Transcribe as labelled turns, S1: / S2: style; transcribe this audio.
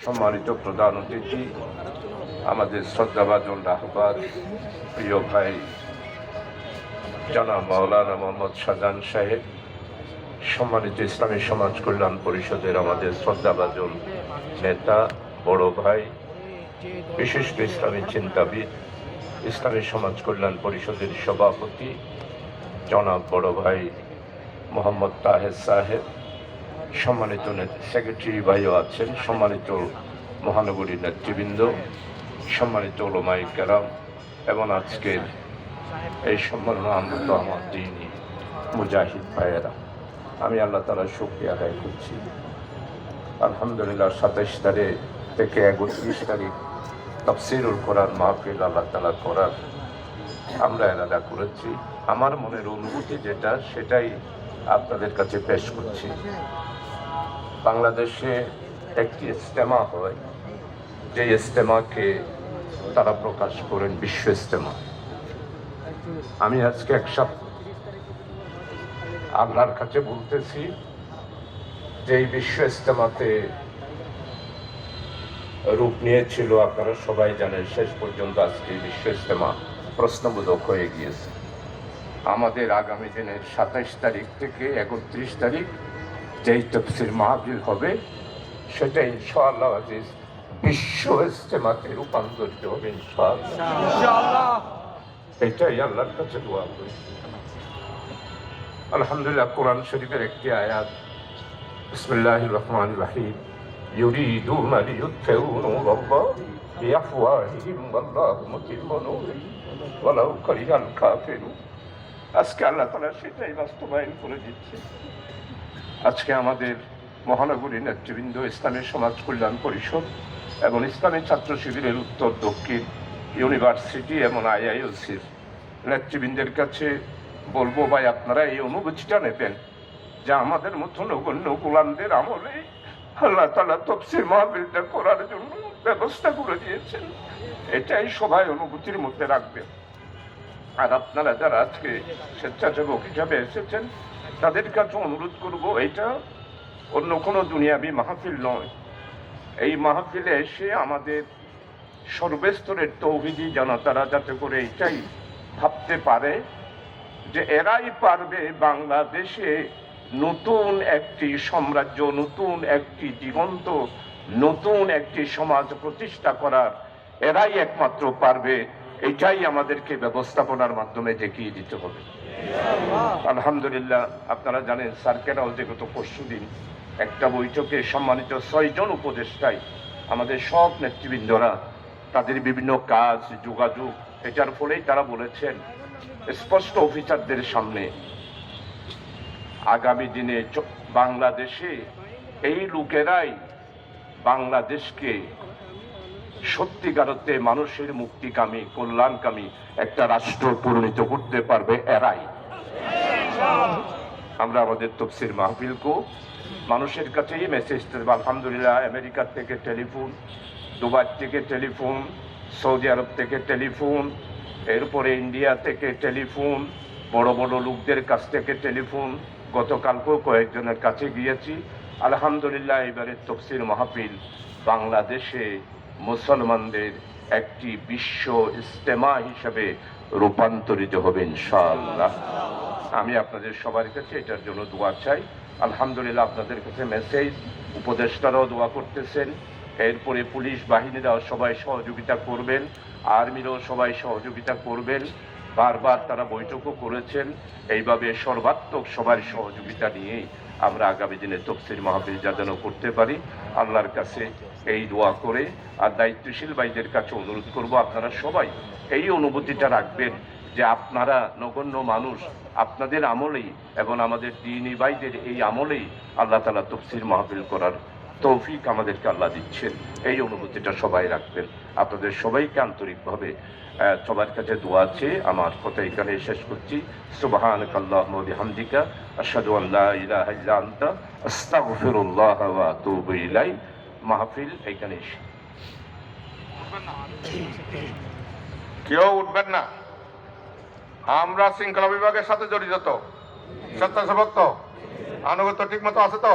S1: সম্মানিত প্রধান অতিথি, আমাদের শ্রদ্ধাভাজন রাহবার, প্রিয় ভাই জনাব মাওলানা মোহাম্মদ শাহজাহান সাহেব, সম্মানিত ইসলামী সমাজ কল্যাণ পরিষদের আমাদের শ্রদ্ধাভাজন নেতা, বড় ভাই, বিশিষ্ট ইসলামী চিন্তাবিদ, ইসলামী সমাজ কল্যাণ পরিষদের সভাপতি জনাব বড় ভাই মোহাম্মদ তাহের সাহেব, সম্মানিত সেক্রেটারি ভাইও আছেন, সম্মানিত মহানগরীর নেতৃবৃন্দ, সম্মানিত ওলামায়ে কেরাম এবং আজকের এই সম্মাননা আমৃত আমার দ্বীনি মুজাহিদ ভাইয়েরা, আমি আল্লাহ তাআলার শুকরিয়া আদায় করছি। আলহামদুলিল্লাহ 27 তারিখ থেকে 31 তারিখ তাফসীরুল কোরআন মাহফিল আল্লাহ তাআলা করার আমরা এরাদা করেছি। আমার মনের অনুভূতি যেটা, সেটাই আপনাদের কাছে পেশ করছি। বাংলাদেশে একটি ইজতেমা হয়, যে ইজতেমাকে তারা প্রকাশ করেন বিশ্ব ইজতেমা। আমি আজকে একসাথ আল্লাহর কাছে বলতেছি যে এই বিশ্ব ইজতেমাতে রূপ নিয়েছিল, আপনারা সবাই জানেন, শেষ পর্যন্ত আজকে বিশ্ব ইজতেমা প্রশ্নবোধক হয়ে গিয়েছে। আমাদের আগামী দিনের 27 তারিখ থেকে 31 তারিখ যেই তাফসীর মাহফিল হবে, সেটা ইনশাআল্লাহ আজিজ বিশ্ব ইজতেমাতে রূপান্তরিত হবে ইনশাআল্লাহ। এটাই আল্লাহর কাছে দোয়া করি। আলহামদুলিল্লাহ, কোরআন শরীফের একটি আয়াত, বিসমিল্লাহির রহমানির রহিম, ইউরিদুনা লিইউতফিউ নূরাল্লাহ বিআফওয়াহিহিম ওয়াল্লাহু মুতিম্মু নূরিহি ওয়ালাউ কারিহাল কাফিরুন। আজকে আল্লাহ তাআলা সেটাই বাস্তবায়ন করে দিচ্ছে। আজকে আমাদের মহানগরী নেতৃবৃন্দ, ইসলামী সমাজ কল্যাণ পরিষদ এবং ইসলামী ছাত্র শিবিরের উত্তর দক্ষিণ ইউনিভার্সিটি এবং আইআইওসির নেতৃবৃন্দের কাছে বলবো, ভাই আপনারা এই অনুভূতিটা নেবেন যে আমাদের মতো নগণ্য গোলামদের আমলে আল্লাহ তাআলা তাফসীর মাহফিলটা করার জন্য ব্যবস্থা করে দিয়েছেন। এটাই সবাই অনুভূতির মধ্যে রাখবেন। আর আপনারা যারা আজকে স্বেচ্ছাসেবক হিসাবে এসেছেন, তাদের কাছে অনুরোধ করব, এটা অন্য কোনো দুনিয়াবি মাহফিল নয়। এই মাহফিলে এসে আমাদের সর্বস্তরের তৌহিদি জনতারা যাতে করে এটাই ভাবতে পারে যে এরাই পারবে বাংলাদেশে নতুন একটি সাম্রাজ্য, নতুন একটি দিগন্ত, নতুন একটি সমাজ প্রতিষ্ঠা করার এরাই একমাত্র পারবে। এটাই আমাদেরকে ব্যবস্থাপনার মাধ্যমে দেখিয়ে দিতে হবে। আলহামদুলিল্লাহ, আপনারা জানেন সার্কেল হাউসে গত পরশুদিন একটা বৈঠকে সম্মানিত 6 জন উপদেষ্টায় আমাদের সব নেতৃবৃন্দরা তাদের বিভিন্ন কাজ, যোগাযোগ, এটার ফলেই তারা বলেছেন স্পষ্ট অফিসারদের সামনে, আগামী দিনে বাংলাদেশে এই লোকেরাই বাংলাদেশকে সত্যিকার অর্থে মানুষের মুক্তিকামী, কল্যাণকামী একটা রাষ্ট্র পরিণত করতে পারবে এরাই। আমরা আমাদের তাফসীর মাহফিলকে মানুষের কাছেই মেসেজ দেব। আলহামদুলিল্লাহ, আমেরিকার থেকে টেলিফোন, দুবাই থেকে টেলিফোন, সৌদি আরব থেকে টেলিফোন, এরপরে ইন্ডিয়া থেকে টেলিফোন, বড় বড় লোকদের কাছ থেকে টেলিফোন, গতকালকেও কয়েকজনের কাছে গিয়েছি। আলহামদুলিল্লাহ, এবারের তাফসীর মাহফিল বাংলাদেশে মুসলমানদের একটি বিশ্ব ইজতেমা হিসেবে রূপান্তরিত হবে ইনশাআল্লাহ। আমি আপনাদের সবার কাছে এটার জন্য দোয়া চাই। আলহামদুলিল্লাহ, আপনাদের কাছে মেসেজ, উপদেষ্টারাও দোয়া করতেছেন, এরপরে পুলিশ বাহিনীরাও সবাই সহযোগিতা করবেন, আর্মিরাও সবাই সহযোগিতা করবেন। বারবার তারা বৈঠকও করেছেন। এইভাবে সর্বাত্মক সবার সহযোগিতা নিয়েই আমরা আগামী দিনে তাফসীর মাহফিল যেন করতে পারি, আল্লাহর কাছে এই দোয়া করে। আর দায়িত্বশীল ভাইদের কাছে অনুরোধ করব, আপনারা সবাই এই অনুভূতিটা রাখবেন যে আপনারা নগণ্য মানুষ, আপনাদের আমলেই এবং আমাদের দ্বীনি ভাইদের এই আমলেই আল্লাহ তাআলা তাফসীর মাহফিল করার তৌফিক আমাদেরকে আল্লাহ দিচ্ছেন। এই অনুভূতিটা সবাই রাখবেন। আপনাদের সবাইকে আন্তরিকভাবে সবার কাছে দোয়া আছে। আমার কথা এখানে শেষ করছি। সুবহানাকাল্লাহুম্মা ওয়া বিহামদিকা আশহাদু আল লা ইলাহা ইল্লা আনতা আস্তাগফিরুল্লাহ ওয়া আতুবু ইলাইহি। মাহফিল এখানে।
S2: কেউ উঠবেন না। আমরা শৃঙ্খলা বিভাগের সাথে জড়িত তো, স্বেচ্ছাসেবক তো, আনুগত্য ঠিক মতো আছে তো।